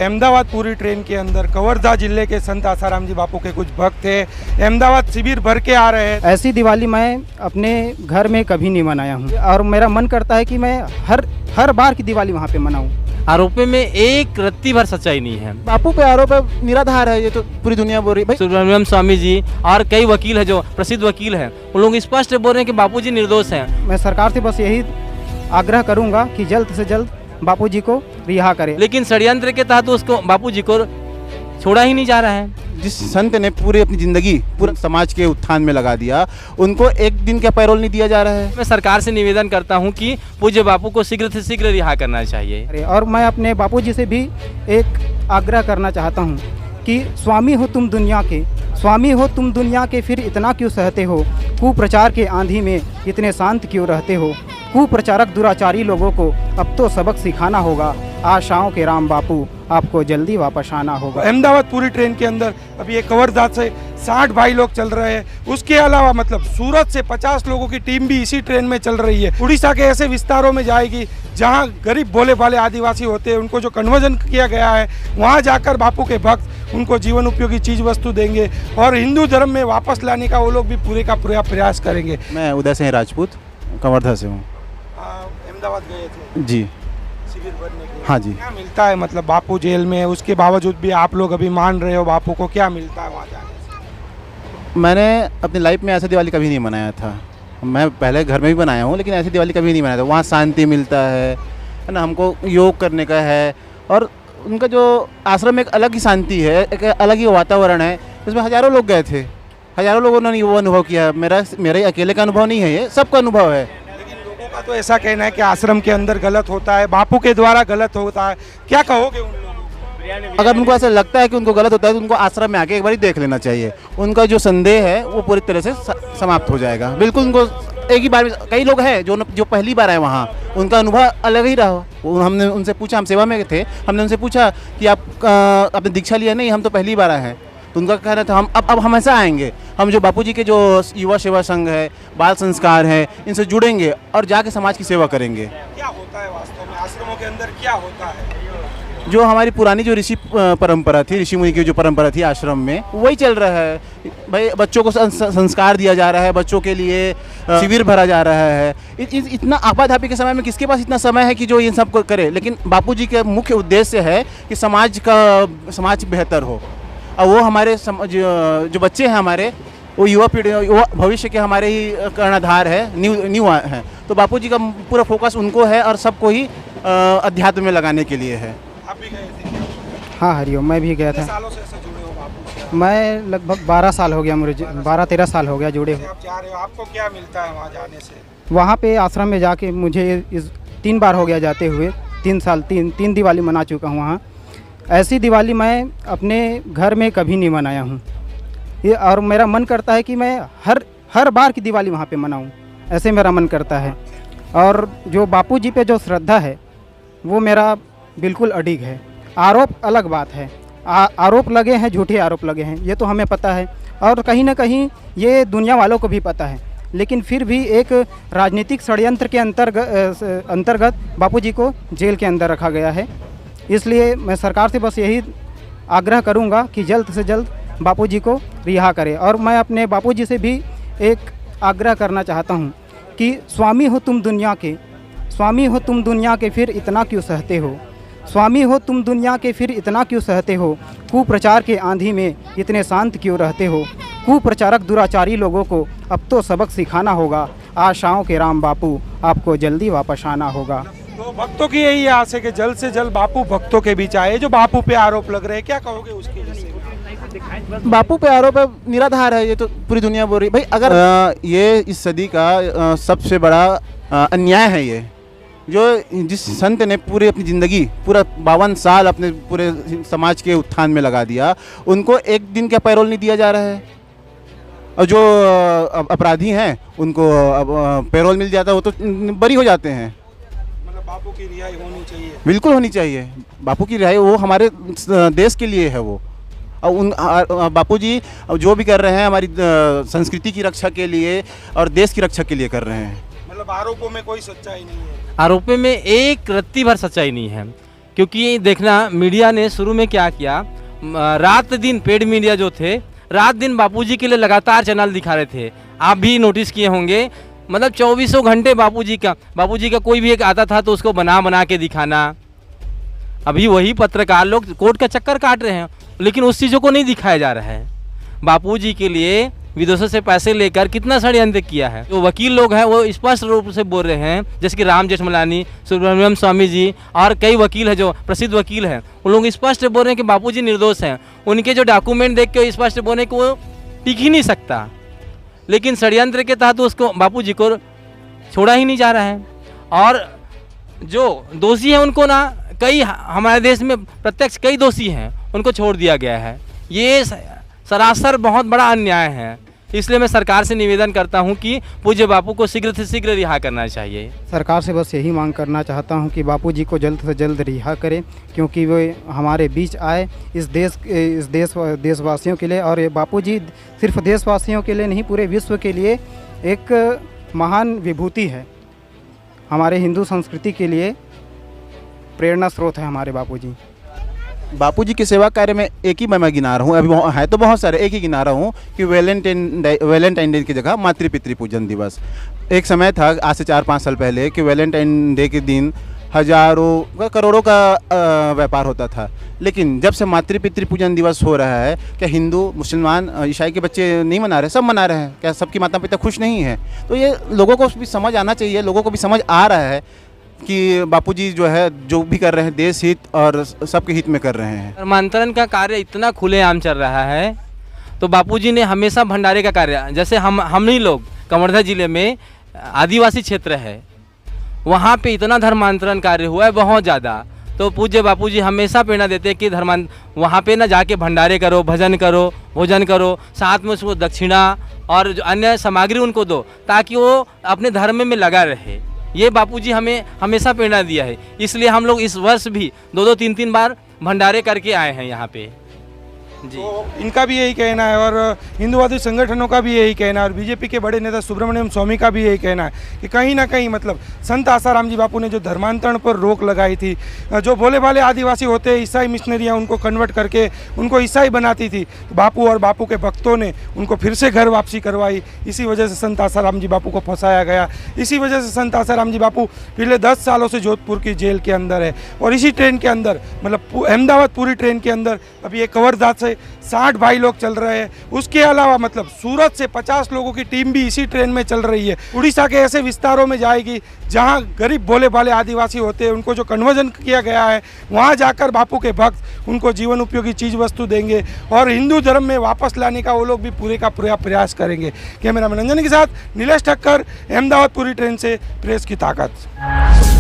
अहमदाबाद पूरी ट्रेन के अंदर कवर्धा जिले के संत आसाराम जी बापू के कुछ भक्त थे, अहमदाबाद शिविर भर के आ रहे हैं। ऐसी दिवाली मैं अपने घर में कभी नहीं मनाया हूँ और मेरा मन करता है कि मैं हर बार की दिवाली वहाँ पे मनाऊँ। आरोप में एक रत्ती भर सच्चाई नहीं है। बापू पे आरोप है, निराधार है, ये तो पूरी दुनिया बोल रही है। सुब्रमण्यम स्वामी जी और कई वकील है जो प्रसिद्ध वकील हैं, उन लोग स्पष्ट बोल रहे हैं कि बापूजी निर्दोष हैं। मैं सरकार से बस यही आग्रह करूँगा कि जल्द से जल्द बापूजी को रिहा करें। लेकिन षड्यंत्र के तहत उसको बापूजी को छोड़ा ही नहीं जा रहा है। जिस संत ने पूरी अपनी जिंदगी पूरे समाज के उत्थान में लगा दिया, उनको एक दिन का पैरोल नहीं दिया जा रहा है। मैं सरकार से निवेदन करता हूं कि पूज्य बापू को शीघ्र से शीघ्र रिहा करना चाहिए। और मैं अपने बापूजी से भी एक आग्रह करना चाहता हूं कि स्वामी हो तुम दुनिया के, स्वामी हो तुम दुनिया के, फिर इतना क्यों सहते हो? कुप्रचार के आंधी में इतने शांत क्यों रहते हो? कुप्रचारक दुराचारी लोगों को अब तो सबक सिखाना होगा। आशाओं के राम बापू, आपको जल्दी वापस आना होगा। अहमदाबाद पूरी ट्रेन के अंदर अभी ये कवर्धा से 60 भाई लोग चल रहे हैं। उसके अलावा मतलब सूरत से 50 लोगों की टीम भी इसी ट्रेन में चल रही है। उड़ीसा के ऐसे विस्तारों में जाएगी जहां गरीब भोले भाले आदिवासी होते हैं, उनको जो कन्वर्जन किया गया है, वहां जाकर बापू के भक्त उनको जीवन उपयोगी चीज वस्तु देंगे और हिंदू धर्म में वापस लाने का वो लोग भी पूरे का पूरा प्रयास करेंगे। मैं उदय सिंह राजपूत कवर्धा से हूँ। अहमदाबाद गए थे जी, शिविर भरने के लिए। हाँ जी। क्या मिलता है, मतलब बापू जेल में है, उसके बावजूद भी आप लोग अभी मान रहे हो बापू को, क्या मिलता है वहाँ जाने से? मैंने अपनी लाइफ में ऐसा दिवाली कभी नहीं मनाया था। मैं पहले घर में भी बनाया हूँ, लेकिन ऐसी दिवाली कभी नहीं मनाया था। वहाँ शांति मिलता है ना, हमको योग करने का है, और उनका जो आश्रम में एक अलग ही शांति है, एक अलग ही वातावरण है। इसमें हज़ारों लोग गए थे, हज़ारों लोगों ने वो अनुभव किया। मेरा ही अकेले का अनुभव नहीं है, ये सबका अनुभव है। लेकिन लोगों का तो ऐसा कहना है कि आश्रम के अंदर गलत होता है, बापू के द्वारा गलत होता है, क्या कहोगे उन लोगों को? अगर उनको ऐसा लगता है कि उनको गलत होता है तो उनको आश्रम में आके एक बार देख लेना चाहिए। उनका जो संदेह है वो पूरी तरह से समाप्त हो जाएगा। बिल्कुल उनको एक ही बार में, कई लोग हैं जो पहली बार आए वहाँ, उनका अनुभव अलग ही रहा। हमने उनसे पूछा, हम सेवा में थे, हमने उनसे पूछा कि आपने दीक्षा लिया? नहीं, हम तो पहली बार आए हैं। तो उनका कहना था हम अब हमेशा आएंगे। हम जो बापूजी के जो युवा सेवा संघ है, बाल संस्कार है, इनसे जुड़ेंगे और जाके समाज की सेवा करेंगे। क्या होता है वास्तव में आश्रमों के अंदर, क्या होता है? जो हमारी पुरानी जो ऋषि परंपरा थी, ऋषि मुनि की जो परंपरा थी आश्रम में, वही चल रहा है भाई। बच्चों को संस्कार दिया जा रहा है, बच्चों के लिए शिविर भरा जा रहा है। इतना आपाधापी के समय में किसके पास इतना समय है कि जो इन सब को करे? लेकिन बापूजी के मुख्य उद्देश्य है कि समाज बेहतर हो, और वो हमारे जो बच्चे हैं हमारे, वो युवा पीढ़ी, भविष्य के हमारे ही कर्णधार है, न्यू है। तो बापूजी का पूरा फोकस उनको है और सबको ही अध्यात्म में लगाने के लिए है। आप भी गए थे? हाँ हरिओम, मैं भी गया कितने था। सालों से ऐसे जुड़े हो बापू से? मैं लगभग 12 साल हो गया, मुझे 12-13 साल हो गया जुड़े हुए। आप जा रहे हो, आपको क्या मिलता है वहाँ जाने से? वहाँ पे आश्रम में जाके मुझे 3 बार हो गया जाते हुए। 3 दिवाली मना चुका हूँ वहाँ। ऐसी दिवाली मैं अपने घर में कभी नहीं मनाया हूँ ये, और मेरा मन करता है कि मैं हर बार की दिवाली वहाँ पे मनाऊँ, ऐसे मेरा मन करता है। और जो बापूजी पे जो श्रद्धा है वो मेरा बिल्कुल अडिग है। आरोप अलग बात है, आरोप लगे हैं, झूठे आरोप लगे हैं, ये तो हमें पता है और कहीं ना कहीं ये दुनिया वालों को भी पता है। लेकिन फिर भी एक राजनीतिक षड्यंत्र के अंतर्गत बापूजी को जेल के अंदर रखा गया है। इसलिए मैं सरकार से बस यही आग्रह करूंगा कि जल्द से जल्द बापूजी को रिहा करें। और मैं अपने बापूजी से भी एक आग्रह करना चाहता हूं कि स्वामी हो तुम दुनिया के, स्वामी हो तुम दुनिया के, फिर इतना क्यों सहते हो? स्वामी हो तुम दुनिया के, फिर इतना क्यों सहते हो? कुप्रचार के आंधी में इतने शांत क्यों रहते हो? कुप्रचारक दुराचारी लोगों को अब तो सबक सिखाना होगा। आशाओं के राम बापू, आपको जल्दी वापस आना होगा। तो भक्तों की यही आस है कि जल्द से जल्द बापू भक्तों के बीच आए। जो बापू पे आरोप लग रहे हैं, क्या कहोगे उसके विषय में? बापू पे आरोप है, निराधार है, ये तो पूरी दुनिया बोल रही है। भाई अगर ये इस सदी का सबसे बड़ा अन्याय है ये, जो जिस संत ने पूरी अपनी ज़िंदगी पूरा 52 साल अपने पूरे समाज के उत्थान में लगा दिया, उनको एक दिन का पैरोल नहीं दिया जा रहा है। और जो अपराधी हैं उनको पैरोल मिल जाता है, वो तो बरी हो जाते हैं। मतलब बापू की रिहाई होनी चाहिए? बिल्कुल होनी चाहिए। बापू की रिहाई वो हमारे देश के लिए है वो, और बापूजी जो भी कर रहे हैं हमारी संस्कृति की रक्षा के लिए और देश की रक्षा के लिए कर रहे हैं। मतलब आरोपों में कोई सच्चाई नहीं है? आरोप में एक रत्ती भर सच्चाई नहीं है। क्योंकि देखना मीडिया ने शुरू में क्या किया, रात दिन पेड मीडिया जो थे रात दिन बापूजी के लिए लगातार चैनल दिखा रहे थे। आप भी नोटिस किए होंगे, मतलब 24 घंटे बापूजी का कोई भी एक आता था तो उसको बना के दिखाना। अभी वही पत्रकार लोग कोर्ट का चक्कर काट रहे हैं, लेकिन उस चीज़ों को नहीं दिखाया जा रहा है। बापूजी के लिए विदेशों से पैसे लेकर कितना षड्यंत्र किया है। जो वकील लोग हैं वो स्पष्ट रूप से बोल रहे हैं, जैसे कि राम जेठमलानी, सुब्रमण्यम स्वामी जी और कई वकील हैं जो प्रसिद्ध वकील हैं, उन लोग स्पष्ट बोल रहे हैं कि बापूजी निर्दोष हैं। उनके जो डॉक्यूमेंट देख के स्पष्ट बोल रहे हैं कि वो टिक ही नहीं सकता, लेकिन षड्यंत्र के तहत उसको बापूजी को छोड़ा ही नहीं जा रहा है। और जो दोषी हैं उनको ना कई हमारे देश में प्रत्यक्ष कई दोषी हैं, उनको छोड़ दिया गया है। ये सरासर बहुत बड़ा अन्याय है। इसलिए मैं सरकार से निवेदन करता हूं कि पूज्य बापू को शीघ्र से शीघ्र रिहा करना चाहिए। सरकार से बस यही मांग करना चाहता हूं कि बापूजी को जल्द से जल्द रिहा करें, क्योंकि वे हमारे बीच आए इस देशवासियों के लिए। और ये बापूजी सिर्फ देशवासियों के लिए नहीं, पूरे विश्व के लिए एक महान विभूति है। हमारे हिंदू संस्कृति के लिए प्रेरणा स्रोत है हमारे बापूजी। बापूजी की सेवा कार्य में एक ही मैं गिना रहा हूँ, अभी है तो बहुत सारे, एक ही गिना रहा हूँ कि वैलेंटाइन डे की जगह मातृ पितृ पूजन दिवस। एक समय था आज से 4-5 साल पहले कि वैलेंटाइन डे के दिन हजारों करोड़ों का व्यापार होता था, लेकिन जब से मातृ पितृ पूजन दिवस हो रहा है, क्या हिंदू मुसलमान ईसाई के बच्चे नहीं मना रहे? सब मना रहे हैं। क्या सबकी माता पिता खुश नहीं है? तो ये लोगों को भी समझ आना चाहिए, लोगों को भी समझ आ रहा है कि बापूजी जो है जो भी कर रहे हैं देश हित और सबके हित में कर रहे हैं। धर्मांतरण का कार्य इतना खुलेआम चल रहा है, तो बापूजी ने हमेशा भंडारे का कार्य, जैसे हम ही लोग कवर्धा जिले में आदिवासी क्षेत्र है, वहाँ पे इतना धर्मांतरण कार्य हुआ है बहुत ज़्यादा। तो पूज्य बापूजी हमेशा प्रेरणा देते हैं कि वहाँ पे ना जाके भंडारे करो, भजन करो, भोजन करो, साथ में उसको दक्षिणा और जो अन्य सामग्री उनको दो, ताकि वो अपने धर्म में लगा रहे। ये बापूजी हमें हमेशा प्रेरणा दिया है। इसलिए हम लोग इस वर्ष भी 2-2, 3-3 बार भंडारे करके आए हैं यहाँ पे जी। तो इनका भी यही कहना है और हिंदुवादी संगठनों का भी यही कहना है और बीजेपी के बड़े नेता सुब्रमण्यम स्वामी का भी यही कहना है कि कहीं ना कहीं मतलब संत आसाराम जी बापू ने जो धर्मांतरण पर रोक लगाई थी, जो भोले भाले आदिवासी होते हैं ईसाई मिशनरियाँ उनको कन्वर्ट करके उनको ईसाई बनाती थी, तो बापू और बापू के भक्तों ने उनको फिर से घर वापसी करवाई। इसी वजह से संत आसाराम जी बापू को फंसाया गया। इसी वजह से संत आसाराम जी बापू पिछले 10 सालों से जोधपुर की जेल के अंदर है। और इसी ट्रेन के अंदर मतलब अहमदाबाद पूरी ट्रेन के अंदर अभी एक कवर्धा से 60 भाई लोग चल रहे हैं। उसके अलावा मतलब सूरत से 50 लोगों की टीम भी इसी ट्रेन में चल रही है। उड़ीसा के ऐसे विस्तारों में जाएगी जहां गरीब भोले भाले आदिवासी होते हैं, उनको जो कन्वर्जन किया गया है, वहां जाकर बापू के भक्त उनको जीवन उपयोगी चीज़ वस्तु देंगे और हिंदू धर्म में वापस लाने का वो लोग भी पूरे का पूरा प्रयास करेंगे। कैमरामैन रंजन के साथ नीलेश ठक्कर, अहमदाबाद पूरी ट्रेन से प्रेस की ताकत।